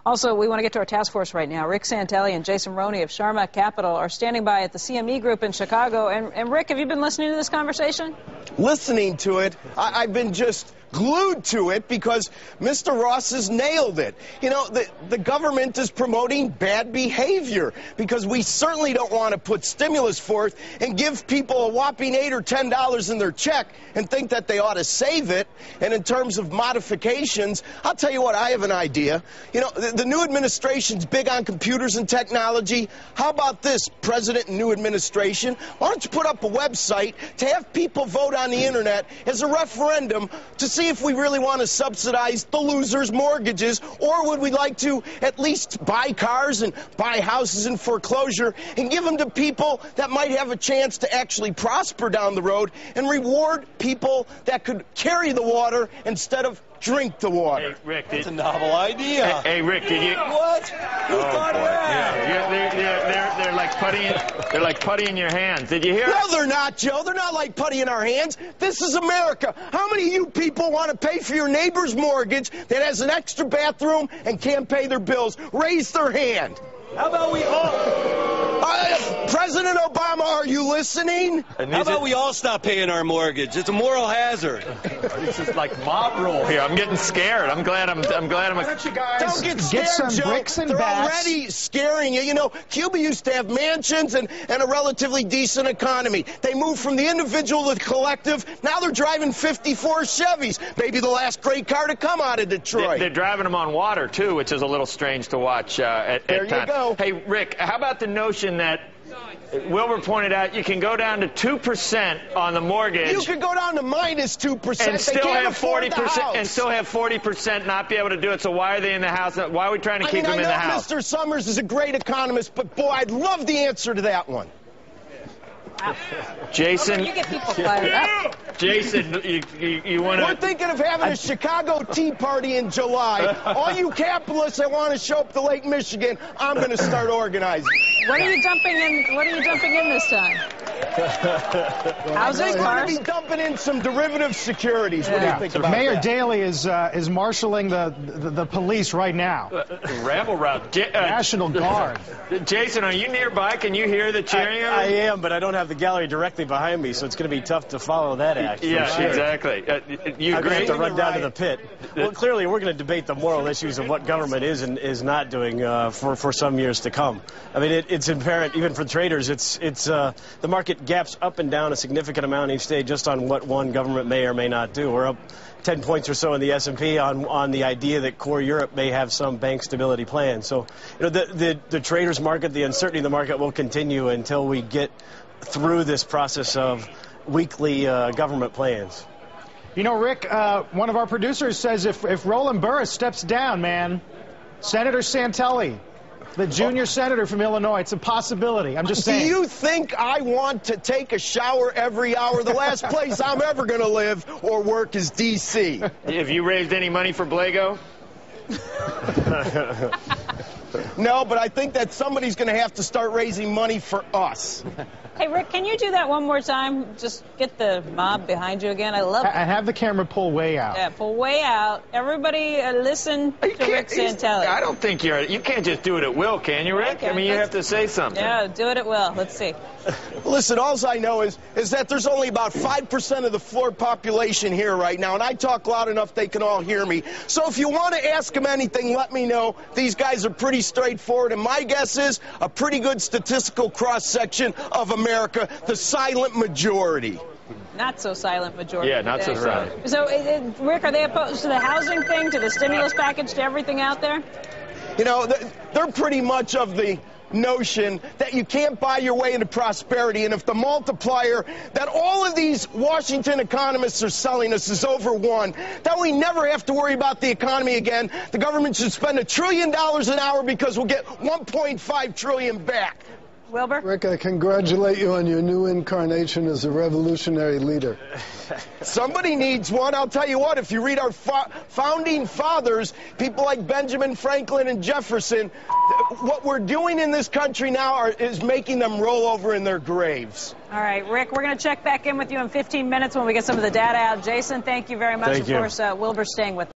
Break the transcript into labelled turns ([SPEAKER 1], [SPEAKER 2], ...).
[SPEAKER 1] Also, we want to get to our task force right now. Rick Santelli and Jason Roney of Sharma Capital are standing by at the CME Group in Chicago. And Rick, have you been listening to this conversation?
[SPEAKER 2] Listening to it, I've been just glued to it because Mr. Ross has nailed it. You know, the government is promoting bad behavior because we certainly don't want to put stimulus forth and give people a whopping $8 or $10 in their check and think that they ought to save it. And in terms of modifications, I'll tell you what, I have an idea. You know, the new administration's big on computers and technology. How about this, President and new administration? Why don't you put up a website to have people vote on the internet as a referendum to see if we really want to subsidize the losers' mortgages, or would we like to at least buy cars and buy houses in foreclosure and give them to people that might have a chance to actually prosper down the road and reward people that could carry the water instead of drink the water.
[SPEAKER 3] Hey, Rick,
[SPEAKER 4] that's a novel idea.
[SPEAKER 3] Hey, Rick, did you?
[SPEAKER 4] What? Who thought of that?
[SPEAKER 3] Yeah, they're like putty in your hands. Did you hear?
[SPEAKER 2] No, they're not, Joe. They're not like putty in our hands. This is America. How many of you people want to pay for your neighbor's mortgage that has an extra bathroom and can't pay their bills? Raise their hand.
[SPEAKER 4] How about we all...
[SPEAKER 2] President Obama, are you listening?
[SPEAKER 4] How about we all stop paying our mortgage? It's a moral hazard.
[SPEAKER 3] This is like mob rule here. I'm getting scared. I'm glad I'm
[SPEAKER 2] Why don't you guys don't get scared,
[SPEAKER 5] some
[SPEAKER 2] Joe.
[SPEAKER 5] bricks and
[SPEAKER 2] They're
[SPEAKER 5] bats.
[SPEAKER 2] already scaring you. You know, Cuba used to have mansions and a relatively decent economy. They moved from the individual to the collective. Now they're driving 54 Chevys. Maybe the last great car to come out of Detroit.
[SPEAKER 3] They're driving them on water, too, which is a little strange to watch at
[SPEAKER 2] there
[SPEAKER 3] times.
[SPEAKER 2] You go.
[SPEAKER 3] Hey, Rick, how about the notion that Wilbur pointed out you can go down to 2% on the mortgage.
[SPEAKER 2] You can go down to minus 2%
[SPEAKER 3] and still have 40% and still have 40% not be able to do it. So why are they in the house? Why are we trying to keep them in the house?
[SPEAKER 2] Mr. Summers is a great economist, but boy, I'd love the answer to that one.
[SPEAKER 3] Jason,
[SPEAKER 1] you get people fired up.
[SPEAKER 3] Jason, you want to...
[SPEAKER 2] We're thinking of having a Chicago Tea Party in July. All you capitalists that want to show up to Lake Michigan, I'm going to start organizing.
[SPEAKER 1] What are you dumping in? What are you dumping in this time? Housing,
[SPEAKER 2] We're
[SPEAKER 1] cars?
[SPEAKER 2] going to be dumping in some derivative securities. What do you think about
[SPEAKER 5] Mayor
[SPEAKER 2] that?
[SPEAKER 5] Daley is marshaling the police right now.
[SPEAKER 3] Rabble route.
[SPEAKER 5] National Guard.
[SPEAKER 3] Jason, are you nearby? Can you hear the cheering?
[SPEAKER 6] I am, but I don't have the gallery directly behind me, so it's going to be tough to follow that act.
[SPEAKER 3] Yeah,
[SPEAKER 6] sure.
[SPEAKER 3] Exactly. You
[SPEAKER 6] I'm going to have to run down to the pit.
[SPEAKER 3] Well,
[SPEAKER 6] clearly, we're going to debate the moral issues of what government is and is not doing for some years to come. I mean, it's apparent, even for traders, it's the market gaps up and down a significant amount each day just on what one government may or may not do. We're up 10 points or so in the S&P on the idea that core Europe may have some bank stability plan. So, you know, the traders market, the uncertainty of the market will continue until we get through this process of weekly government plans.
[SPEAKER 5] You know, Rick, one of our producers says if Roland Burris steps down, man, Senator Santelli, the junior senator from Illinois, it's a possibility. I'm just saying.
[SPEAKER 2] Do you think I want to take a shower every hour? The last place I'm ever going to live or work is D.C.
[SPEAKER 3] Have you raised any money for Blago?
[SPEAKER 2] No, but I think that somebody's going to have to start raising money for us.
[SPEAKER 1] Hey, Rick, can you do that one more time? Just get the mob behind you again. I love it.
[SPEAKER 5] I have the camera pull way out.
[SPEAKER 1] Yeah, pull way out. Everybody listen to Rick Santelli.
[SPEAKER 3] I don't think you can't just do it at will, can you, Rick?
[SPEAKER 1] Okay,
[SPEAKER 3] I mean, you have to say something.
[SPEAKER 1] Yeah, do it at will. Let's see.
[SPEAKER 2] Listen, all I know is that there's only about 5% of the floor population here right now, and I talk loud enough they can all hear me. So if you want to ask them anything, let me know. These guys are pretty straightforward, and my guess is a pretty good statistical cross-section of America, the silent majority.
[SPEAKER 1] Not so silent majority.
[SPEAKER 3] Yeah, not so silent.
[SPEAKER 1] So, Rick, are they opposed to the housing thing, to the stimulus package, to everything out there?
[SPEAKER 2] You know, they're pretty much of the notion that you can't buy your way into prosperity, and if the multiplier that all of these Washington economists are selling us is over 1, then we never have to worry about the economy again. The government should spend $1 trillion an hour because we'll get $1.5 trillion back.
[SPEAKER 1] Wilbur?
[SPEAKER 7] Rick, I congratulate you on your new incarnation as a revolutionary leader.
[SPEAKER 2] Somebody needs one. I'll tell you what, if you read our founding fathers, people like Benjamin Franklin and Jefferson, what we're doing in this country now is making them roll over in their graves.
[SPEAKER 1] All right, Rick, we're going to check back in with you in 15 minutes when we get some of the data out. Jason, thank you very much.
[SPEAKER 6] Thank you.
[SPEAKER 1] Of course, Wilbur staying with us.